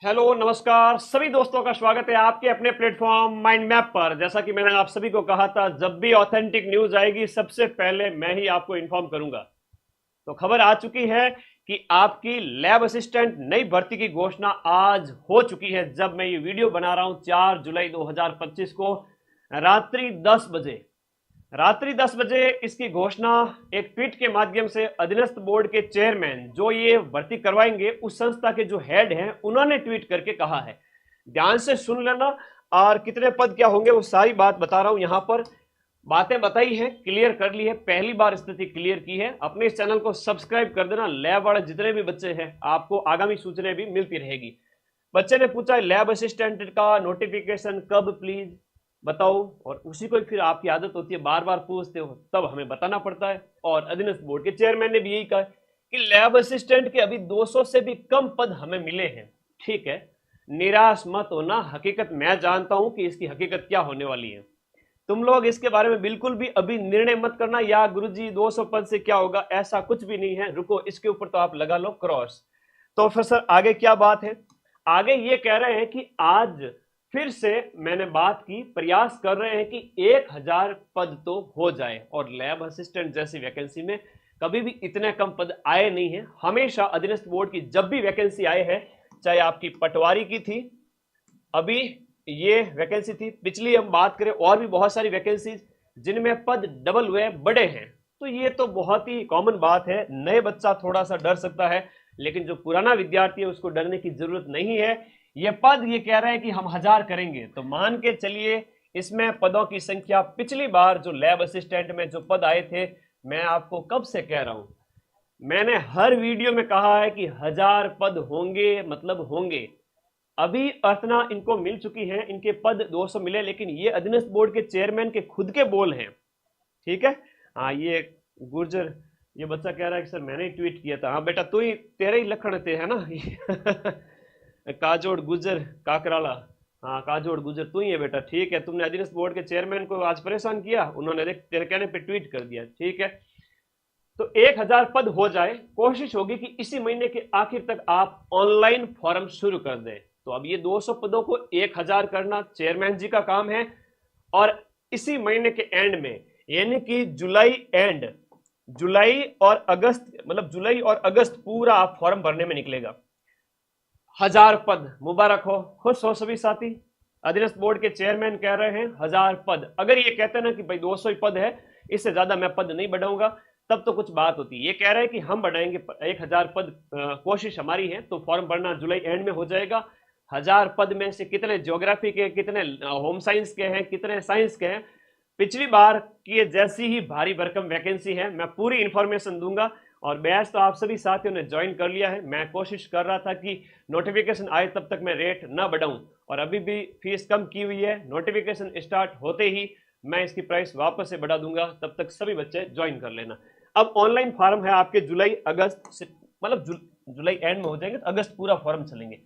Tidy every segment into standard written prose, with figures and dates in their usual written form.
Hello नमस्कार सभी दोस्तों का स्वागत है आपके अपने प्लेटफॉर्म माइंड मैप पर। जैसा कि मैंने आप सभी को कहा था, जब भी ऑथेंटिक न्यूज आएगी सबसे पहले मैं ही आपको इन्फॉर्म करूंगा। तो खबर आ चुकी है कि आपकी लैब असिस्टेंट नई भर्ती की घोषणा आज हो चुकी है। जब मैं ये वीडियो बना रहा हूं 4 जुलाई 2025 को रात्रि 10 बजे इसकी घोषणा एक ट्वीट के माध्यम से अधीनस्थ बोर्ड के चेयरमैन जो ये भर्ती करवाएंगे उस संस्था के जो हेड हैं उन्होंने ट्वीट करके कहा है। ध्यान से सुन लेना और कितने पद क्या होंगे वो सारी बात बता रहा हूं। यहां पर बातें बताई है, क्लियर कर ली है, पहली बार स्थिति क्लियर की है। अपने इस चैनल को सब्सक्राइब कर देना। लैब वाले जितने भी बच्चे हैं आपको आगामी सूचनाएं भी मिलती रहेगी। बच्चे ने पूछा लैब असिस्टेंट का नोटिफिकेशन कब प्लीज बताओ, और उसी को फिर आपकी आदत होती है बार बार पूछते हो, तब हमें बताना पड़ता है। और अधीनस्थ बोर्ड के चेयरमैन ने भी यही कहा कि लैब असिस्टेंट के अभी 200 से भी कम पद हमें मिले हैं। ठीक है, निराश मत होना, हकीकत मैं जानता हूं कि इसकी हकीकत क्या होने वाली है। तुम लोग इसके बारे में बिल्कुल भी अभी निर्णय मत करना या गुरुजी 200 पद से क्या होगा, ऐसा कुछ भी नहीं है। रुको, इसके ऊपर तो आप लगा लो क्रॉस। तो फिर सर आगे क्या बात है? आगे ये कह रहे हैं कि आज फिर से मैंने बात की, प्रयास कर रहे हैं कि 1000 पद तो हो जाए। और लैब असिस्टेंट जैसी वैकेंसी में कभी भी इतने कम पद आए नहीं है। हमेशा अधीनस्थ बोर्ड की जब भी वैकेंसी आए है, चाहे आपकी पटवारी की थी, अभी ये वैकेंसी थी, पिछली हम बात करें और भी बहुत सारी वैकेंसी जिनमें पद डबल हुए बड़े हैं, तो ये तो बहुत ही कॉमन बात है। नए बच्चा थोड़ा सा डर सकता है, लेकिन जो पुराना विद्यार्थी है उसको डरने की जरूरत नहीं है। ये पद ये कह रहे हैं कि हम 1000 करेंगे, तो मान के चलिए इसमें पदों की संख्या, पिछली बार जो लैब असिस्टेंट में जो पद आए थे, मैं आपको कब से कह रहा हूं, मैंने हर वीडियो में कहा है कि 1000 पद होंगे, मतलब होंगे। अभी अर्चना इनको मिल चुकी है, इनके पद 200 मिले, लेकिन ये अधीनस्थ बोर्ड के चेयरमैन के खुद के बोल हैं। ठीक है, हाँ ये गुर्जर, ये बच्चा कह रहा है कि सर मैंने ही ट्वीट किया था। हाँ बेटा, तू ही, तेरे ही लखन थे है ना काजोड़ गुजर काकराला, हाँ काजोड़ गुजर तू ही है बेटा। ठीक है, तुमने अधीनस्थ बोर्ड के चेयरमैन को आज परेशान किया, उन्होंने देख तेरे कहने पे ट्वीट कर दिया। ठीक है, तो 1000 पद हो जाए, कोशिश होगी कि इसी महीने के आखिर तक आप ऑनलाइन फॉर्म शुरू कर दें। तो अब ये 200 पदों को 1000 करना चेयरमैन जी का काम है, और इसी महीने के एंड में, यानी कि जुलाई और अगस्त, मतलब जुलाई और अगस्त पूरा आप फॉर्म भरने में निकलेगा। 1000 पद, मुबारक हो, खुश हो सभी साथी। अधीनस्थ बोर्ड के चेयरमैन कह रहे हैं 1000 पद। अगर ये कहते हैं ना कि भाई 200 ही पद है, इससे ज्यादा मैं पद नहीं बढ़ाऊंगा, तब तो कुछ बात होती। ये कह रहे हैं कि हम बढ़ाएंगे 1000 पद, कोशिश हमारी है। तो फॉर्म भरना जुलाई एंड में हो जाएगा। 1000 पद में से कितने ज्योग्राफी के, कितने होम साइंस के हैं, कितने साइंस के हैं, पिछली बार की जैसी ही भारी भरकम वैकेंसी है, मैं पूरी इंफॉर्मेशन दूंगा। और बैच तो आप सभी साथियों ने ज्वाइन कर लिया है। मैं कोशिश कर रहा था कि नोटिफिकेशन आए तब तक मैं रेट ना बढ़ाऊं, और अभी भी फीस कम की हुई है। नोटिफिकेशन स्टार्ट होते ही मैं इसकी प्राइस वापस से बढ़ा दूंगा, तब तक सभी बच्चे ज्वाइन कर लेना। अब ऑनलाइन फॉर्म है आपके जुलाई अगस्त से, मतलब जुलाई एंड में हो जाएंगे, तो अगस्त पूरा फॉर्म चलेंगे।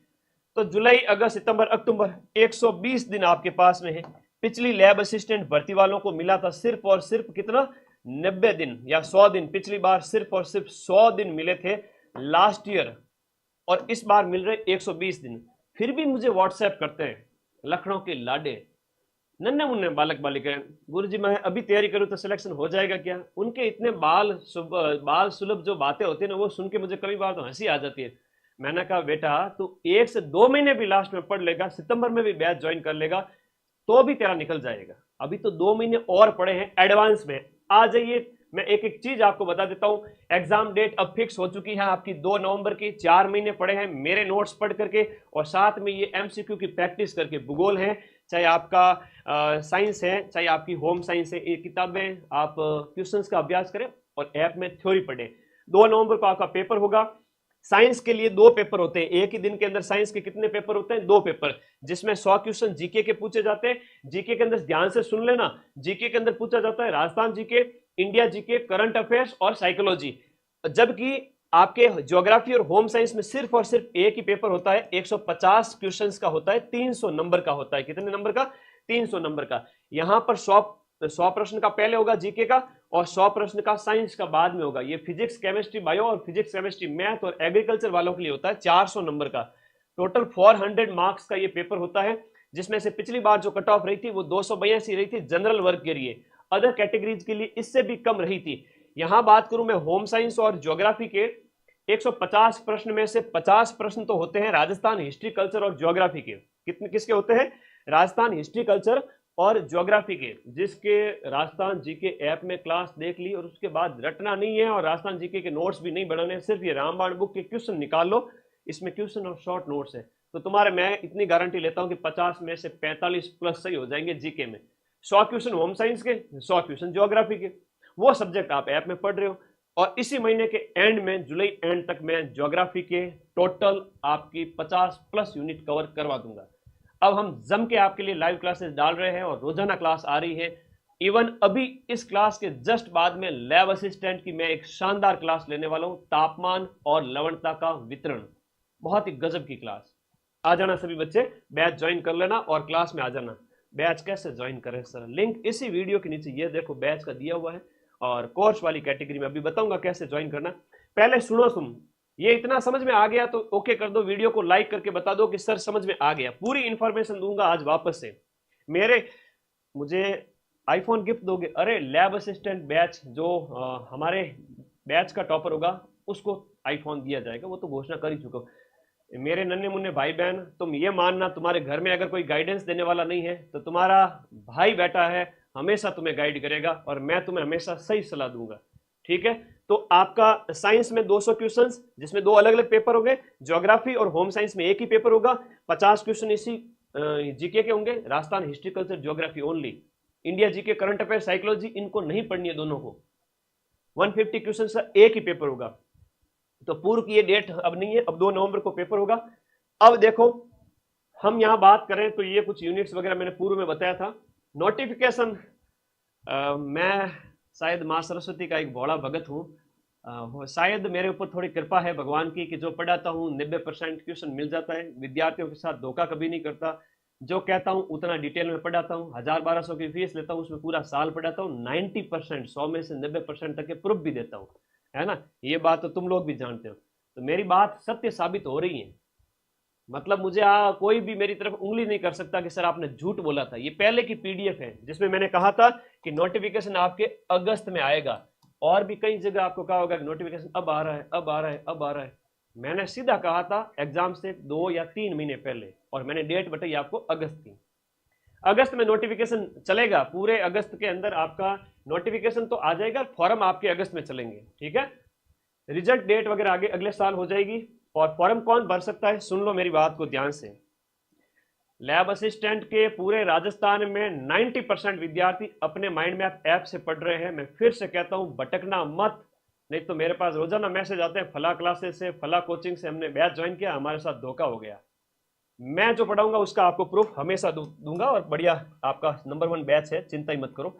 तो जुलाई अगस्त सितंबर अक्टूबर 120 दिन आपके पास में है। पिछली लैब असिस्टेंट भर्ती वालों को मिला था सिर्फ और सिर्फ कितना, 90 दिन या 100 दिन। पिछली बार सिर्फ और सिर्फ 100 दिन मिले थे लास्ट ईयर, और इस बार मिल रहे 120 दिन। फिर भी मुझे व्हाट्सएप करते हैं लखनऊ के लाडे, नन्हे मुन्ने बालक बालिकाएं, गुरु जी मैं अभी तैयारी करूं तो सिलेक्शन हो जाएगा क्या? उनके इतने बाल सुलभ जो बातें होती है ना, वो सुन के मुझे कई बार तो हंसी आ जाती है। मैंने कहा बेटा तू 1 से 2 महीने भी लास्ट में पढ़ लेगा, सितंबर में भी बैच ज्वाइन कर लेगा, तो भी तेरा निकल जाएगा। अभी तो 2 महीने और पड़े हैं एडवांस में। आ जाइए, मैं एक एक चीज आपको बता देता हूं। एग्जाम डेट अब फिक्स हो चुकी है आपकी 2 नवंबर की। 4 महीने पड़े हैं मेरे नोट्स पढ़ करके, और साथ में ये एमसीक्यू की प्रैक्टिस करके। भूगोल है, चाहे आपका साइंस है, चाहे आपकी होम साइंस है, ये किताबें आप क्वेश्चंस का अभ्यास करें और ऐप में थ्योरी पढ़ें। 2 नवंबर को आपका पेपर होगा। साइंस के लिए 2 पेपर होते हैं। एक ही दिन के अंदर साइंस के कितने पेपर होते हैं? 2 पेपर, जिसमें 100 क्वेश्चन जीके के पूछे जाते हैं। जीके के अंदर ध्यान से सुन लेना, जीके के अंदर पूछा जाता है Rajasthan GK, India GK, current affairs और साइकोलॉजी। जबकि आपके ज्योग्राफी और होम साइंस में सिर्फ और सिर्फ एक ही पेपर होता है, 150 क्वेश्चंस का होता है, 300 नंबर का होता है। कितने नंबर का? 300 नंबर का। यहां पर 100 प्रश्न का पहले होगा जीके का, और 100 प्रश्न का साइंस का बाद में होगा। ये फिजिक्स केमिस्ट्री बायो और फिजिक्स केमिस्ट्री मैथ और एग्रीकल्चर वालों के लिए होता है 400 नंबर का। टोटल 400 मार्क्स का ये पेपर होता है, जिसमें से पिछली बार जो कट ऑफ रही थी वो 282 रही थी जनरल वर्ग के लिए, अदर कैटेगरीज के लिए इससे भी कम रही थी। यहां बात करूं मैं होम साइंस और ज्योग्राफी के, 150 प्रश्न में से 50 प्रश्न तो होते हैं राजस्थान हिस्ट्री कल्चर और ज्योग्राफी के। कितने किसके होते हैं? राजस्थान हिस्ट्री कल्चर और ज्योग्राफी के। जिसके राजस्थान जीके ऐप में क्लास देख ली और उसके बाद रटना नहीं है और राजस्थान जीके के नोट्स भी नहीं बनाने, सिर्फ ये रामबाण बुक के क्वेश्चन निकाल लो, इसमें क्वेश्चन और शॉर्ट नोट्स है, तो तुम्हारे मैं इतनी गारंटी लेता हूं कि 50 में से 45 प्लस सही हो जाएंगे जीके में। 100 क्वेश्चन होम साइंस के, 100 क्वेश्चन ज्योग्राफी के, वो सब्जेक्ट आप ऐप में पढ़ रहे हो। और इसी महीने के एंड में, जुलाई एंड तक मैं ज्योग्राफी के टोटल आपकी 50 प्लस यूनिट कवर करवा दूंगा। अब हम जम के आपके लिए लाइव क्लासेस डाल रहे हैं और रोजाना क्लास आ रही है। इवन अभी इस क्लास के जस्ट बाद में लैब असिस्टेंट की मैं एक शानदार क्लास लेने वाला हूं, तापमान और लवणता का वितरण, बहुत ही गजब की क्लास। आ जाना सभी बच्चे, बैच ज्वाइन कर लेना और क्लास में आ जाना। बैच कैसे ज्वाइन करें सर, लिंक इसी वीडियो के नीचे ये देखो बैच का दिया हुआ है, और कोर्स वाली कैटेगरी में अभी बताऊंगा कैसे ज्वाइन करना। पहले सुनो, तुम ये इतना समझ में आ गया तो ओके कर दो, वीडियो को लाइक करके बता दो कि सर समझ में आ गया। पूरी इंफॉर्मेशन दूंगा आज वापस से। मुझे आईफोन गिफ्ट दोगे? अरे लैब असिस्टेंट बैच जो हमारे बैच का टॉपर होगा उसको आईफोन दिया जाएगा, वो तो घोषणा कर ही चुका हूं। मेरे नन्हे मुन्ने भाई बहन, तुम ये मानना तुम्हारे घर में अगर कोई गाइडेंस देने वाला नहीं है तो तुम्हारा भाई बैठा है, हमेशा तुम्हें गाइड करेगा और मैं तुम्हें हमेशा सही सलाह दूंगा, ठीक है। तो आपका साइंस में 200 क्वेश्चंस, जिसमें 2 अलग अलग पेपर होंगे, ज्योग्राफी और होम साइंस में एक ही पेपर होगा। 50 क्वेश्चन इसी जीके के होंगे, Rajasthan history culture geography only. India GK, current affair, psychology इनको नहीं पढ़नी है दोनों को। 150 क्वेश्चन का एक ही पेपर होगा। तो पूर्व की ये डेट अब नहीं है, अब 2 नवंबर को पेपर होगा। अब देखो हम यहां बात करें तो ये कुछ यूनिट्स वगैरह मैंने पूर्व में बताया था। नोटिफिकेशन, मैं शायद माँ सरस्वती का एक भोला भगत हूँ, शायद मेरे ऊपर थोड़ी कृपा है भगवान की कि जो पढ़ाता हूँ 90% क्वेश्चन मिल जाता है। विद्यार्थियों के साथ धोखा कभी नहीं करता, जो कहता हूँ उतना डिटेल में पढ़ाता हूँ। 1000-1200 की फीस लेता हूँ, उसमें पूरा साल पढ़ाता हूँ। 90%, 100 में से 90% तक के प्रूफ भी देता हूँ, है ना। ये बात तो तुम लोग भी जानते हो, तो मेरी बात सत्य साबित हो रही है। मतलब मुझे कोई भी मेरी तरफ उंगली नहीं कर सकता कि सर आपने झूठ बोला था। ये पहले की पीडीएफ है जिसमें मैंने कहा था कि नोटिफिकेशन आपके अगस्त में आएगा, और भी कई जगह आपको कहा होगा कि नोटिफिकेशन अब आ रहा है, अब आ रहा है, अब आ रहा है। मैंने सीधा कहा था एग्जाम से 2 या 3 महीने पहले, और मैंने डेट बताई आपको अगस्त की। अगस्त में नोटिफिकेशन चलेगा, पूरे अगस्त के अंदर आपका नोटिफिकेशन तो आ जाएगा, फॉर्म आपके अगस्त में चलेंगे, ठीक है। रिजल्ट डेट वगैरह आगे अगले साल हो जाएगी। और फॉर्म कौन भर सकता है, सुन लो मेरी बात को ध्यान से। लैब असिस्टेंट के पूरे राजस्थान में 90% विद्यार्थी अपने माइंड मैप ऐप से पढ़ रहे हैं। मैं फिर से कहता हूं भटकना मत, नहीं तो मेरे पास रोजाना मैसेज आते हैं फला क्लासेस से, फला कोचिंग से हमने बैच ज्वाइन किया, हमारे साथ धोखा हो गया। मैं जो पढ़ाऊंगा उसका आपको प्रूफ हमेशा दूंगा, और बढ़िया आपका नंबर 1 बैच है, चिंता ही मत करो,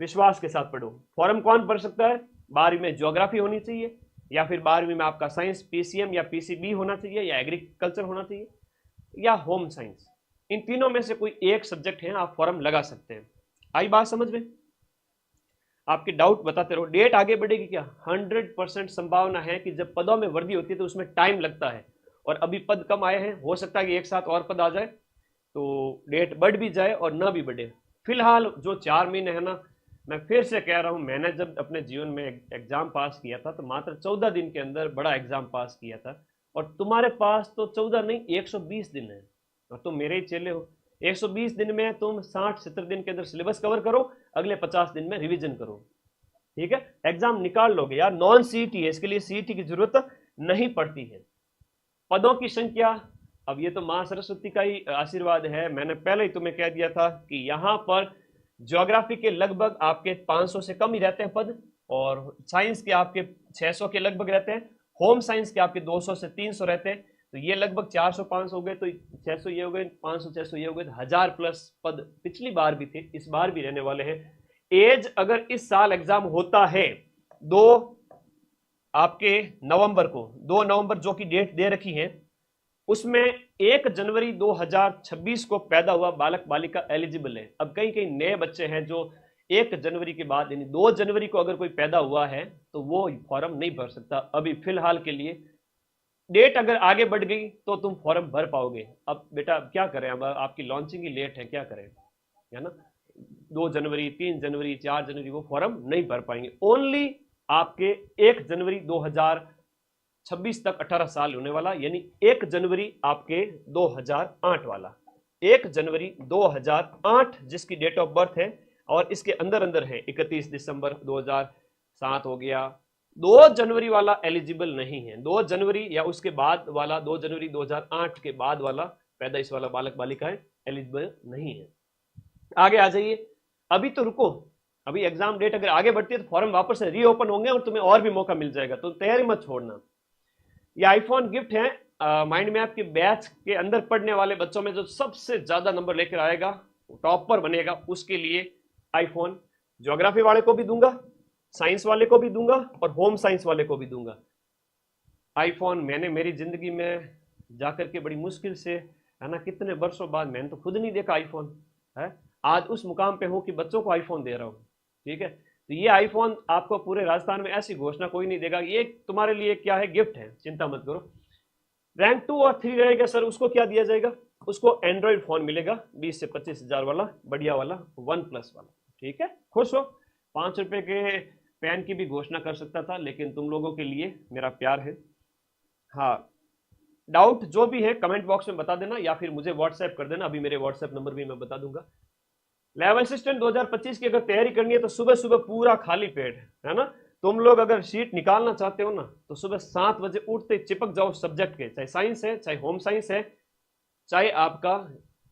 विश्वास के साथ पढ़ो। फॉर्म कौन भर सकता है? 12वीं में ज्योग्राफी होनी चाहिए, या फिर 12वीं में आपका साइंस पीसीएम या पीसीबी होना चाहिए, या एग्रीकल्चर होना चाहिए, या होम साइंस। इन तीनों में से कोई एक सब्जेक्ट है, आप फॉर्म लगा सकते हैं। आई बात समझ में? आपके डाउट बताते रहो। डेट आगे बढ़ेगी क्या? 100% संभावना है कि जब पदों में वृद्धि होती है तो उसमें टाइम लगता है, और अभी पद कम आए हैं, हो सकता है कि एक साथ और पद आ जाए तो डेट बढ़ भी जाए और ना भी बढ़े। फिलहाल जो 4 महीने है ना, मैं फिर से कह रहा हूं, मैंने जब अपने जीवन में एग्जाम पास किया था तो मात्र 14 दिन के अंदर बड़ा एग्जाम पास किया था, और तुम्हारे पास तो 14 नहीं 120 दिन है, और तुम मेरे ही चेले हो। 120 दिन में तुम 60-70 दिन के अंदर सिलेबस कवर करो, अगले 50 दिन में रिवीजन करो, ठीक है। एग्जाम निकाल लोगे यार। नॉन सीईटी है, इसके लिए सीईटी की जरूरत नहीं पड़ती है। पदों की संख्या, अब ये तो मां सरस्वती का ही आशीर्वाद है। मैंने पहले ही तुम्हें कह दिया था कि यहां पर ज्योग्राफी के लगभग आपके 500 से कम ही रहते हैं पद, और साइंस के आपके 600 के लगभग रहते हैं, होम साइंस के आपके 200 से 300 रहते हैं। तो ये लगभग 400-500 हो गए, तो 600 ये हो गए, 500-600 ये हो गए, 1000 प्लस पद पिछली बार भी थे, इस बार भी रहने वाले हैं। एज अगर इस साल एग्जाम होता है 2 आपके नवंबर को, 2 नवंबर जो कि डेट दे रखी है, उसमें 1 जनवरी 2026 को पैदा हुआ बालक बालिका एलिजिबल है। अब कई कई नए बच्चे हैं जो 1 जनवरी के बाद यानी 2 जनवरी को अगर कोई पैदा हुआ है तो वो फॉर्म नहीं भर सकता अभी फिलहाल के लिए। डेट अगर आगे बढ़ गई तो तुम फॉर्म भर पाओगे। अब बेटा अब क्या करें, अब आपकी लॉन्चिंग ही लेट है, क्या करें, है ना। 2 जनवरी, 3 जनवरी, 4 जनवरी वो फॉर्म नहीं भर पाएंगे। ओनली आपके 1 जनवरी 2026 तक 18 साल होने वाला, यानी 1 जनवरी आपके 2008 वाला, 1 जनवरी 2008 जिसकी डेट ऑफ बर्थ है और इसके अंदर अंदर है 31 दिसंबर 2007 हो गया, 2 जनवरी वाला एलिजिबल नहीं है। 2 जनवरी या उसके बाद वाला, 2 जनवरी 2008 के बाद वाला पैदाइश वाला बालक बालिकाएं एलिजिबल नहीं है। आगे आ जाइए, अभी तो रुको, अभी एग्जाम डेट अगर आगे बढ़ती है तो फॉर्म वापस से रीओपन होंगे और तुम्हें और भी मौका मिल जाएगा, तो तैयारी मत छोड़ना। ये आईफोन गिफ्ट है माइंड मैप के बैच के अंदर पढ़ने वाले बच्चों में जो सबसे ज्यादा नंबर लेकर आएगा, टॉपर बनेगा, उसके लिए आईफोन। ज्योग्राफी वाले को भी दूंगा, साइंस वाले को भी दूंगा और होम साइंस वाले को भी दूंगा आईफोन। मैंने मेरी जिंदगी में जाकर के बड़ी मुश्किल से, है ना, कितने वर्षों बाद, मैंने तो खुद नहीं देखा आईफोन, है, आज उस मुकाम पे हूं कि बच्चों को आईफोन दे रहा हूं। ठीक है, तो ये आईफोन आपको पूरे राजस्थान में ऐसी घोषणा कोई नहीं देगा, ये तुम्हारे लिए क्या है, गिफ्ट है, चिंता मत करो। रैंक 2 और 3 रहेगा सर, उसको क्या दिया जाएगा, उसको एंड्रॉइड फोन मिलेगा 20 से 25 हजार वाला, बढ़िया वाला, OnePlus वाला। ठीक है, खुश हो। 5 रुपए के पेन की भी घोषणा कर सकता था, लेकिन तुम लोगों के लिए मेरा प्यार है। हाँ, डाउट जो भी है कमेंट बॉक्स में बता देना या फिर मुझे व्हाट्सएप कर देना, अभी मेरे व्हाट्सएप नंबर भी मैं बता दूंगा। लेवल असिस्टेंट 2025 की अगर तैयारी करनी है तो सुबह सुबह पूरा खाली पेट, है ना, तुम लोग अगर शीट निकालना चाहते हो ना तो सुबह 7 बजे उठते चिपक जाओ सब्जेक्ट के, चाहे साइंस है, चाहे होम साइंस है, चाहे आपका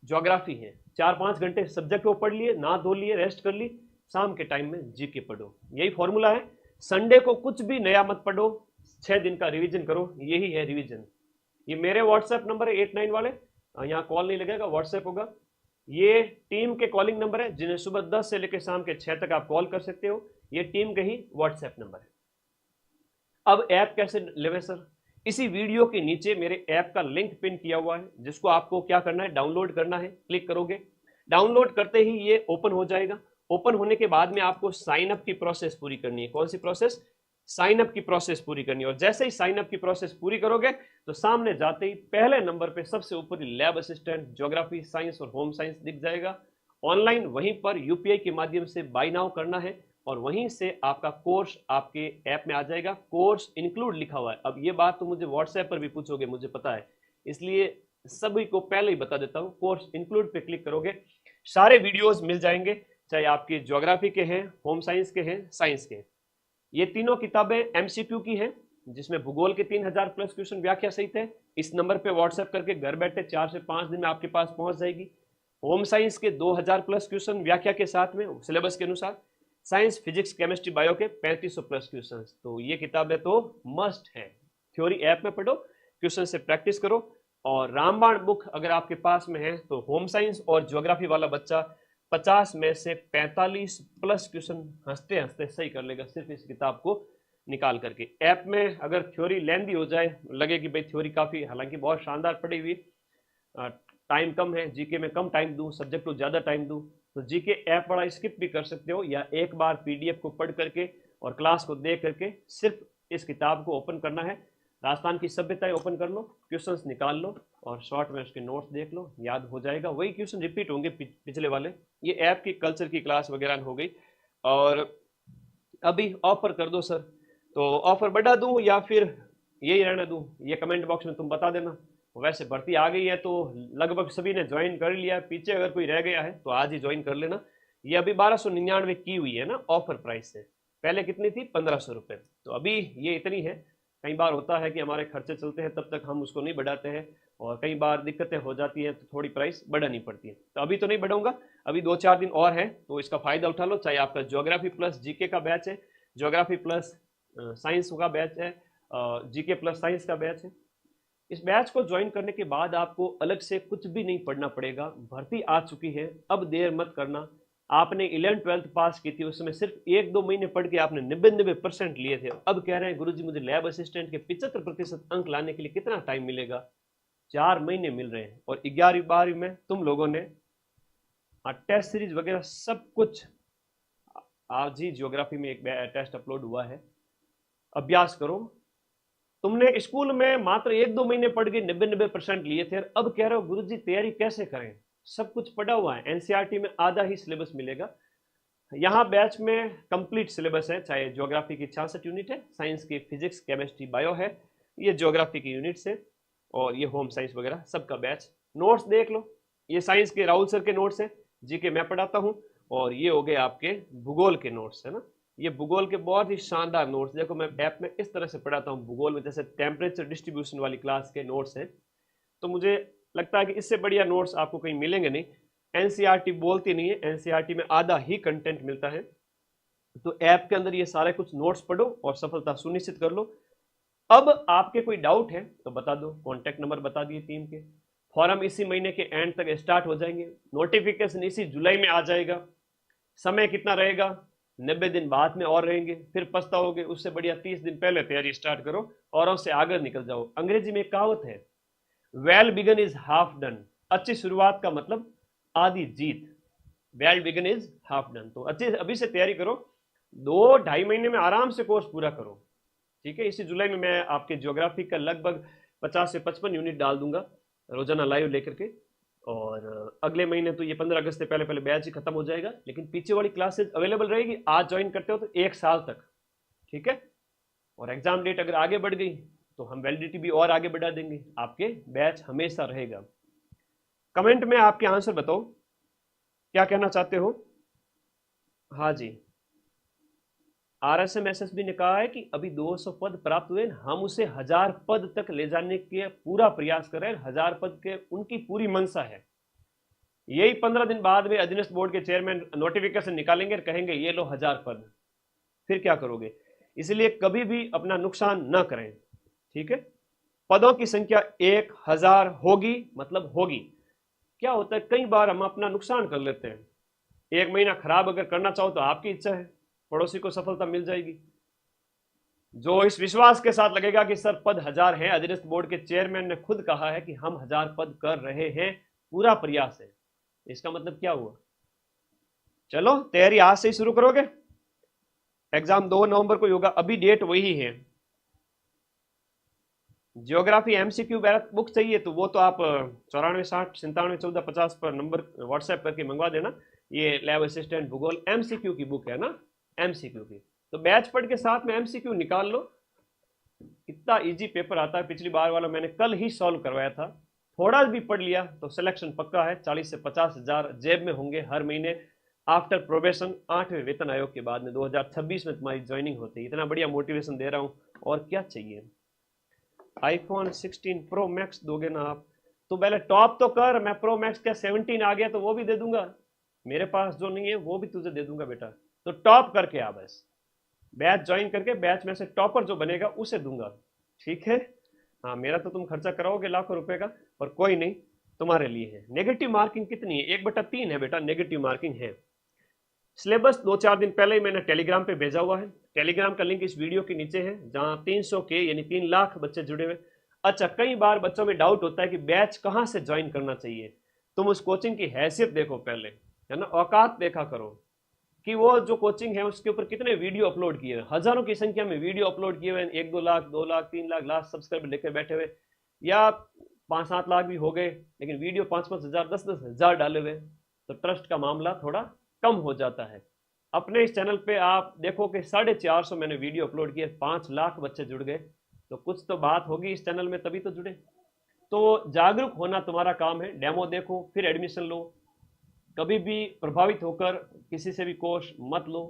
ज्योग्राफी है। 4-5 घंटे सब्जेक्ट को पढ़ लिए, ना धो लिए, रेस्ट कर ली, शाम के टाइम में जीके पढ़ो, यही फॉर्मूला है। संडे को कुछ भी नया मत पढ़ो, 6 दिन का रिवीजन करो, यही है रिवीजन। ये मेरे व्हाट्सएप नंबर है 89 वाले, यहाँ कॉल नहीं लगेगा, व्हाट्सएप होगा। ये टीम के कॉलिंग नंबर है जिन्हें सुबह 10 से लेकर शाम के 6 तक आप कॉल कर सकते हो, ये टीम के ही व्हाट्सएप नंबर है। अब ऐप कैसे लेवे सर, इसी वीडियो के नीचे मेरे ऐप का लिंक पिन किया हुआ है, जिसको आपको क्या करना है, डाउनलोड करना है। क्लिक करोगे, डाउनलोड करते ही ये ओपन हो जाएगा। ओपन होने के बाद में आपको साइन अप की प्रोसेस पूरी करनी है। कौन सी प्रोसेस, साइन अप की प्रोसेस पूरी करनी है। और जैसे ही साइन अप की प्रोसेस पूरी करोगे तो सामने जाते ही पहले नंबर पे सबसे ऊपर लैब असिस्टेंट, ज्योग्राफी, साइंस और होम साइंस दिख जाएगा। ऑनलाइन वहीं पर यूपीआई के माध्यम से बाय नाउ करना है और वहीं से आपका कोर्स आपके ऐप में आ जाएगा। कोर्स इंक्लूड लिखा हुआ है। अब ये बात तो मुझे व्हाट्सएप पर भी पूछोगे, मुझे पता है, इसलिए सभी को पहले ही बता देता हूँ। कोर्स इंक्लूड पे क्लिक करोगे, सारे वीडियोस मिल जाएंगे, चाहे आपकी ज्योग्राफी के हैं, होम साइंस के हैं, साइंस के हैं। ये तीनों किताबें एमसीक्यू की हैं, जिसमें भूगोल के 3000 प्लस क्वेश्चन व्याख्या सहित है। इस नंबर पे व्हाट्सएप करके घर बैठे 4 से 5 दिन में आपके पास पहुंच जाएगी। होम साइंस के 2000 प्लस क्वेश्चन व्याख्या के साथ में सिलेबस के अनुसार। साइंस, फिजिक्स, केमिस्ट्री, बायो के 3500 प्लस क्वेश्चन। तो ये किताबें तो मस्ट है। थ्योरी ऐप में पढ़ो, क्वेश्चन से प्रैक्टिस करो। और रामबाण बुक अगर आपके पास में है तो होम साइंस और ज्योग्राफी वाला बच्चा 50 में से 45 प्लस क्वेश्चन हंसते हंसते सही कर लेगा, सिर्फ इस किताब को निकाल करके। ऐप में अगर थ्योरी लेंदी हो जाए, लगे कि भाई थ्योरी काफ़ी, हालांकि बहुत शानदार पढ़ी हुई, टाइम कम है, जीके में कम टाइम दूं, सब्जेक्ट को ज़्यादा टाइम दूं, तो जीके ऐप वाला स्किप भी कर सकते हो, या एक बार पीडीएफ को पढ़ करके और क्लास को देख करके सिर्फ इस किताब को ओपन करना है। राजस्थान की सभ्यताएं ओपन कर लो, क्वेश्चंस निकाल लो और शॉर्ट में उसके नोट्स देख लो, याद हो जाएगा। वही क्वेश्चन रिपीट होंगे पिछले वाले। ये ऐप की कल्चर की क्लास वगैरह हो गई। और अभी ऑफर कर दो सर, तो ऑफर बढ़ा दूं या फिर यही रहने दूं, ये कमेंट बॉक्स में तुम बता देना। वैसे भर्ती आ गई है तो लगभग सभी ने ज्वाइन कर लिया है, पीछे अगर कोई रह गया है तो आज ही ज्वाइन कर लेना। ये अभी 1299 की हुई है ना ऑफर प्राइस से, पहले कितनी थी, 1500 रुपये। तो अभी ये इतनी है। कई बार होता है कि हमारे खर्चे चलते हैं, तब तक हम उसको नहीं बढ़ाते हैं, और कई बार दिक्कतें हो जाती हैं तो थोड़ी प्राइस बढ़ानी पड़ती है। तो अभी तो नहीं बढ़ाऊंगा, अभी 2-4 दिन और है, तो इसका फायदा उठा लो। चाहे आपका ज्योग्राफी प्लस जीके का बैच है, ज्योग्राफी प्लस साइंस का बैच है, जीके प्लस साइंस का बैच है। इस बैच को ज्वाइन करने के बाद आपको अलग से कुछ भी नहीं पढ़ना पड़ेगा। भर्ती आ चुकी है, अब देर मत करना। आपने 11th-12th पास की थी, उसमें सिर्फ 1-2 महीने पढ़ के आपने 99% लिए थे। अब कह रहे हैं गुरुजी मुझे लैब असिस्टेंट के 75% अंक लाने के लिए कितना टाइम मिलेगा? 4 महीने मिल रहे हैं। और 11वीं-12वीं में तुम लोगों ने टेस्ट सीरीज वगैरह सब कुछ, आज ही ज्योग्राफी में एक टेस्ट अपलोड हुआ है, अभ्यास करो। तुमने स्कूल में मात्र 1-2 महीने पढ़ के 90-90% लिए थे, अब कह रहे हो गुरुजी तैयारी कैसे करें? सब कुछ पढ़ा हुआ है, एनसीईआरटी में आधा ही सिलेबस मिलेगा। यहाँ बैच में कंप्लीट सिलेबस है, चाहे ज्योग्राफी की 66 यूनिट है, साइंस की फिजिक्स केमिस्ट्री बायो है, ये ज्योग्राफी की यूनिट्स है, और ये होम साइंस वगैरह सबका बैच। नोट्स देख लो, ये साइंस के राहुल सर के नोट्स हैं, जीके मैं पढ़ाता हूँ, और ये हो गए आपके भूगोल के नोट्स है ना। ये भूगोल के बहुत ही शानदार नोट्स, देखो मैं ऐप में इस तरह से पढ़ाता हूँ भूगोल में, जैसे टेम्परेचर डिस्ट्रीब्यूशन वाली क्लास के नोट्स हैं। तो मुझे लगता है कि इससे बढ़िया नोट्स आपको कहीं मिलेंगे नहीं। एनसीईआरटी बोलती नहीं है, एनसीईआरटी में आधा ही कंटेंट मिलता है। तो ऐप के अंदर ये सारे कुछ नोट्स पढ़ो और सफलता सुनिश्चित कर लो। अब आपके कोई डाउट है तो बता दो, कॉन्टैक्ट नंबर बता दिए टीम के। फॉर्म इसी महीने के एंड तक स्टार्ट हो जाएंगे, नोटिफिकेशन इसी जुलाई में आ जाएगा। समय कितना रहेगा? 90 दिन बाद में और रहेंगे, फिर पछताओगे। उससे बढ़िया 30 दिन पहले तैयारी स्टार्ट करो और उससे आगे निकल जाओ। अंग्रेजी में एक कहावत है, well begun is half done. अच्छी शुरुआत का मतलब आधी जीत। Well begun is half done. तो अच्छे अभी से तैयारी करो, 2-2.5 महीने में आराम से कोर्स पूरा करो, ठीक है। इसी जुलाई में मैं आपके ज्योग्राफी का लगभग 50 से 55 यूनिट डाल दूंगा रोजाना लाइव लेकर के। और अगले महीने तो ये 15 अगस्त से पहले पहले बैच ही खत्म हो जाएगा, लेकिन पीछे वाली क्लासेज अवेलेबल रहेगी। आज ज्वाइन करते हो तो 1 साल तक, ठीक है। और एग्जाम डेट अगर आगे बढ़ गई तो हम वैलिडिटी भी और आगे बढ़ा देंगे, आपके बैच हमेशा रहेगा। कमेंट में आपके आंसर बताओ, क्या कहना चाहते हो? हाँ जी, RSMSSB ने कहा है कि अभी 200 पद प्राप्त हुए, हम उसे 1000 पद तक ले जाने के पूरा प्रयास कर रहे हैं। 1000 पद के उनकी पूरी मंशा है। यही 15 दिन बाद में अधीनस्थ बोर्ड के चेयरमैन नोटिफिकेशन निकालेंगे और कहेंगे ये लो 1000 पद, फिर क्या करोगे? इसलिए कभी भी अपना नुकसान न करें, ठीक है। पदों की संख्या 1000 होगी, मतलब होगी। क्या होता है कई बार हम अपना नुकसान कर लेते हैं। 1 महीना खराब अगर करना चाहो तो आपकी इच्छा है, पड़ोसी को सफलता मिल जाएगी। जो इस विश्वास के साथ लगेगा कि सर पद 1000 है, अधीनस्थ बोर्ड के चेयरमैन ने खुद कहा है कि हम 1000 पद कर रहे हैं, पूरा प्रयास है, इसका मतलब क्या हुआ? चलो तैयारी आज से ही शुरू करोगे। एग्जाम 2 नवंबर को होगा, अभी डेट वही है। ज्योग्राफी एमसीक्यू बुक चाहिए तो वो तो आप 9460971450 पर नंबर व्हाट्सएप करके मंगवा देना। ये लैब असिस्टेंट भूगोल एमसीक्यू की बुक है ना, एमसीक्यू की। तो बैच पढ़ के साथ में एमसीक्यू निकाल लो, इतना इजी पेपर आता है। पिछली बार वाला मैंने कल ही सॉल्व करवाया था। थोड़ा भी पढ़ लिया तो सिलेक्शन पक्का है। 40 से 50 हजार जेब में होंगे हर महीने आफ्टर प्रोबेशन, 8वें वेतन आयोग के बाद में 2026 में तुम्हारी ज्वाइनिंग होती है। इतना बढ़िया मोटिवेशन दे रहा हूँ, और क्या चाहिए? iPhone 16 Pro Max दोगे ना आप? तो पहले टॉप तो कर, मैं Pro Max क्या 17 आ गया तो वो भी दे दूंगा। मेरे पास जो नहीं है वो भी तुझे दे दूंगा बेटा। तो टॉप करके आ, बस बैच ज्वाइन करके बैच में से टॉपर जो बनेगा उसे दूंगा, ठीक है। हाँ, मेरा तो तुम खर्चा कराओगे लाखों रुपए का, पर कोई नहीं, तुम्हारे लिए है। नेगेटिव मार्किंग कितनी है? 1/3 है बेटा, नेगेटिव मार्किंग है। सिलेबस 2-4 दिन पहले ही मैंने टेलीग्राम पे भेजा हुआ है। टेलीग्राम का लिंक इस वीडियो के नीचे है, जहां 300 के यानी 3 लाख बच्चे जुड़े हुए। अच्छा, कई बार बच्चों में डाउट होता है कि बैच कहां से ज्वाइन करना चाहिए। तुम उस कोचिंग की हैसियत देखो पहले, है ना, औकात देखा करो कि वो जो कोचिंग है उसके ऊपर कितने वीडियो अपलोड किए हुए, हजारों की संख्या में वीडियो अपलोड किए हुए। 1-2 लाख, 2 लाख, 3 लाख सब्सक्राइबर लेकर बैठे हुए, या 5-7 लाख भी हो गए, लेकिन वीडियो 5-5 हजार, 10-10 हजार डाले हुए। तो ट्रस्ट का मामला थोड़ा कम हो जाता है। अपने इस चैनल पे आप देखो कि 450 मैंने वीडियो अपलोड किए, 5 लाख बच्चे जुड़ गए। तो कुछ तो बात होगी इस चैनल में, तभी तो जुड़े। तो जागरूक होना तुम्हारा काम है। डेमो देखो फिर एडमिशन लो। कभी भी प्रभावित होकर किसी से भी कोर्स मत लो,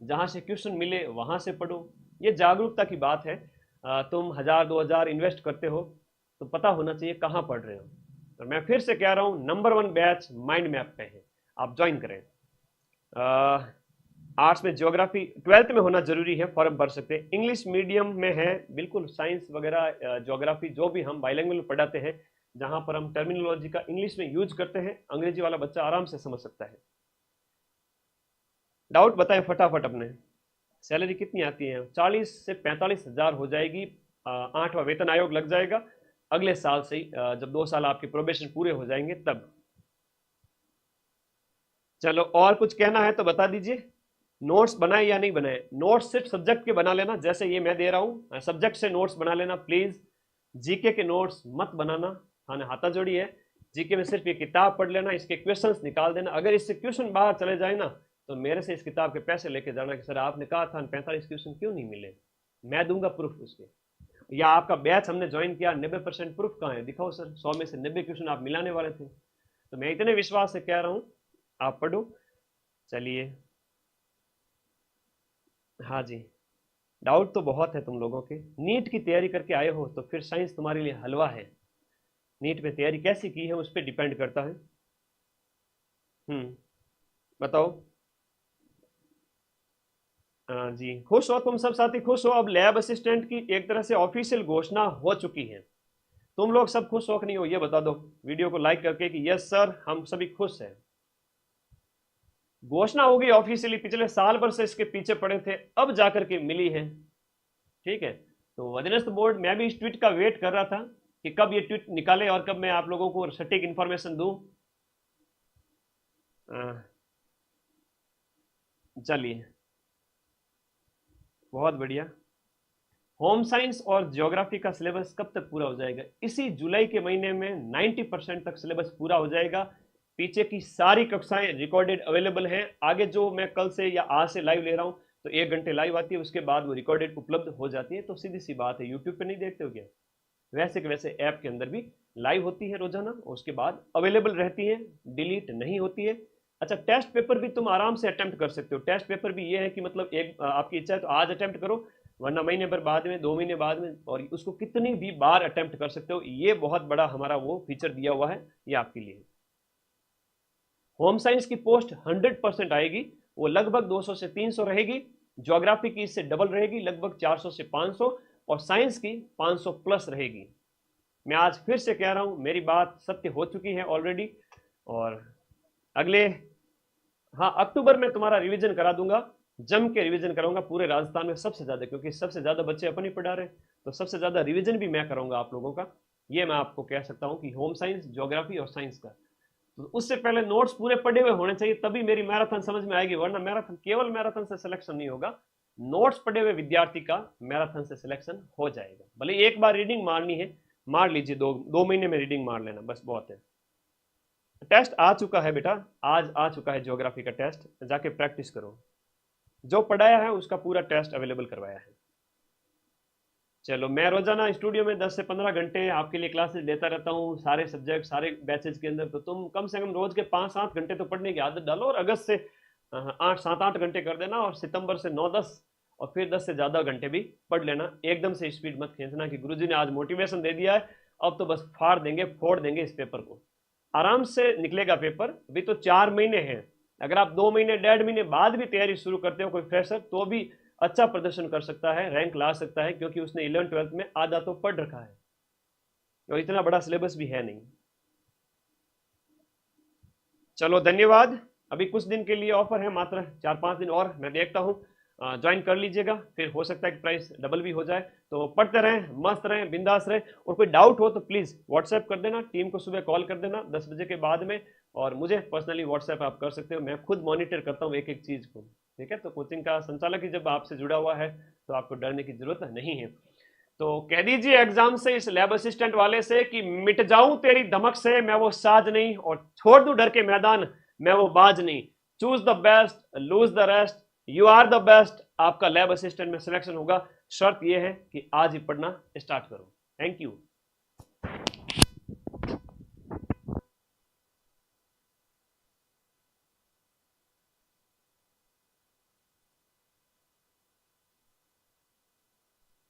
जहाँ से क्वेश्चन मिले वहाँ से पढ़ो। ये जागरूकता की बात है। तुम 1000-2000 इन्वेस्ट करते हो तो पता होना चाहिए कहाँ पढ़ रहे हो। तो मैं फिर से कह रहा हूँ, नंबर 1 बैच माइंड मैप पे है, आप ज्वाइन करें। आर्ट्स में ज्योग्राफी 12th में होना जरूरी है, फॉर्म भर सकते हैं। इंग्लिश मीडियम में है बिल्कुल, साइंस वगैरह ज्योग्राफी जो भी हम बाइलिंगुअल पढ़ाते हैं, जहां पर हम टर्मिनोलॉजी का इंग्लिश में यूज करते हैं, अंग्रेजी वाला बच्चा आराम से समझ सकता है। डाउट बताएं फटाफट अपने। सैलरी कितनी आती है? 40 से 45 हजार हो जाएगी। 8वां वेतन आयोग लग जाएगा अगले साल से ही, जब 2 साल आपके प्रोबेशन पूरे हो जाएंगे तब। चलो और कुछ कहना है तो बता दीजिए। नोट्स बनाए या नहीं बनाए? नोट्स सिर्फ सब्जेक्ट के बना लेना, जैसे ये मैं दे रहा हूँ, सब्जेक्ट से नोट्स बना लेना प्लीज। जीके के नोट्स मत बनाना, हाँ हाथा जोड़ी है। जीके में सिर्फ ये किताब पढ़ लेना, इसके क्वेश्चंस निकाल देना। अगर इससे क्वेश्चन बाहर चले जाए ना तो मेरे से इस किताब के पैसे लेके जाना कि सर आपने कहा था 45 क्वेश्चन क्यों नहीं मिले, मैं दूंगा प्रूफ उसके। या आपका बैच हमने ज्वाइन किया, 90% प्रूफ कहाँ है, दिखाओ सर, 100 में से 90 क्वेश्चन आप मिलाने वाले थे। तो मैं इतने विश्वास से कह रहा हूँ, आप पढ़ो। चलिए, हाँ जी, डाउट तो बहुत है तुम लोगों के। नीट की तैयारी करके आए हो तो फिर साइंस तुम्हारे लिए हलवा है। नीट में तैयारी कैसी की है उस पर डिपेंड करता है। बताओ। हाँ जी, खुश हो तुम सब साथी, खुश हो। अब लैब असिस्टेंट की एक तरह से ऑफिशियल घोषणा हो चुकी है। तुम लोग सब खुश हो कि नहीं हो, ये बता दो वीडियो को लाइक करके कि यस सर हम सभी खुश हैं। घोषणा हो गई ऑफिशियली, पिछले साल भर से इसके पीछे पड़े थे, अब जाकर के मिली है। ठीक है, तो अधीनस्थ बोर्ड, मैं भी इस ट्वीट का वेट कर रहा था कि कब ये ट्वीट निकाले और कब मैं आप लोगों को सटीक इंफॉर्मेशन दूं। चलिए, बहुत बढ़िया। होम साइंस और ज्योग्राफी का सिलेबस कब तक पूरा हो जाएगा? इसी जुलाई के महीने में 90% तक सिलेबस पूरा हो जाएगा। पीछे की सारी कक्षाएं रिकॉर्डेड अवेलेबल हैं। आगे जो मैं कल से या आज से लाइव ले रहा हूं तो 1 घंटे लाइव आती है, उसके बाद वो रिकॉर्डेड उपलब्ध हो जाती है। तो सीधी सी बात है, यूट्यूब पे नहीं देखते हो क्या, वैसे के वैसे ऐप के अंदर भी लाइव होती है रोजाना, उसके बाद अवेलेबल रहती है, डिलीट नहीं होती है। अच्छा, टेस्ट पेपर भी तुम आराम से अटेम्प्ट कर सकते हो। टेस्ट पेपर भी ये है कि मतलब एक आपकी इच्छा है तो आज अटेम्प्ट करो, वरना महीने भर बाद में, 2 महीने बाद में, और उसको कितनी भी बार अटेम्प्ट कर सकते हो। ये बहुत बड़ा हमारा वो फीचर दिया हुआ है, ये आपके लिए। होम साइंस की पोस्ट 100% आएगी, वो लगभग 200 से 300 रहेगी। ज्योग्राफी की इससे डबल रहेगी, लगभग 400 से 500, और साइंस की 500 प्लस रहेगी। मैं आज फिर से कह रहा हूं, मेरी बात सत्य हो चुकी है ऑलरेडी। और अगले, हाँ, अक्टूबर में तुम्हारा रिवीजन करा दूंगा, जम के रिवीजन कराऊंगा पूरे राजस्थान में सबसे ज्यादा, क्योंकि सबसे ज्यादा बच्चे अपन ही पढ़ा रहे, तो सबसे ज्यादा रिवीजन भी मैं कराऊंगा आप लोगों का। ये मैं आपको कह सकता हूं कि होम साइंस, ज्योग्राफी और साइंस का। तो उससे पहले नोट्स पूरे पढ़े हुए होने चाहिए, तभी मेरी मैराथन समझ में आएगी, वरना मैराथन, केवल मैराथन से सिलेक्शन नहीं होगा। नोट्स पढ़े हुए विद्यार्थी का मैराथन से सिलेक्शन हो जाएगा। भले एक बार रीडिंग मारनी है, मार लीजिए, 2 महीने में रीडिंग मार लेना, बस बहुत है। टेस्ट आ चुका है बेटा, आज आ चुका है ज्योग्राफी का टेस्ट, जाके प्रैक्टिस करो। जो पढ़ाया है उसका पूरा टेस्ट अवेलेबल करवाया है। चलो, मैं रोजाना स्टूडियो में 10 से 15 घंटे आपके लिए क्लासेस लेता रहता हूँ, सारे सब्जेक्ट, सारे बैचेज के अंदर। तो तुम कम से कम रोज के 5-7 घंटे तो पढ़ने की आदत डालो, और अगस्त से 7-8 घंटे कर देना, और सितंबर से 9-10, और फिर 10 से ज्यादा घंटे भी पढ़ लेना। एकदम से स्पीड मत खींचना कि गुरुजी ने आज मोटिवेशन दे दिया है, अब तो बस फाड़ देंगे, फोड़ देंगे इस पेपर को। आराम से निकलेगा पेपर। अभी तो 4 महीने हैं, अगर आप 2 महीने, 1.5 महीने बाद भी तैयारी शुरू करते हो, कोई फ्रेशर, तो भी अच्छा प्रदर्शन कर सकता है, रैंक ला सकता है, क्योंकि उसने 11th-12th में आधा तो पढ़ रखा है, और इतना बड़ा सिलेबस भी है नहीं। चलो, धन्यवाद। अभी कुछ दिन के लिए ऑफर है, मात्र 4-5 दिन और, मैं देखता हूँ, ज्वाइन कर लीजिएगा, फिर हो सकता है कि प्राइस डबल भी हो जाए। तो पढ़ते रहें, मस्त रहें, बिंदास रहें, और कोई डाउट हो तो प्लीज़ व्हाट्सएप कर देना, टीम को सुबह कॉल कर देना 10 बजे के बाद में, और मुझे पर्सनली व्हाट्सएप आप कर सकते हो, मैं खुद मॉनिटर करता हूँ एक एक चीज़ को। ठीक है, तो कोचिंग का संचालक ही जब आपसे जुड़ा हुआ है तो आपको डरने की जरूरत नहीं है। तो कह दीजिए एग्जाम से इस लैब असिस्टेंट वाले से कि मिट जाऊं तेरी धमक से, मैं वो साज नहीं, और छोड़ दूं डर के मैदान, मैं वो बाज नहीं। Choose the best, lose the rest, you are the best. आपका लैब असिस्टेंट में सिलेक्शन होगा, शर्त यह है कि आज ही पढ़ना स्टार्ट करो। Thank you.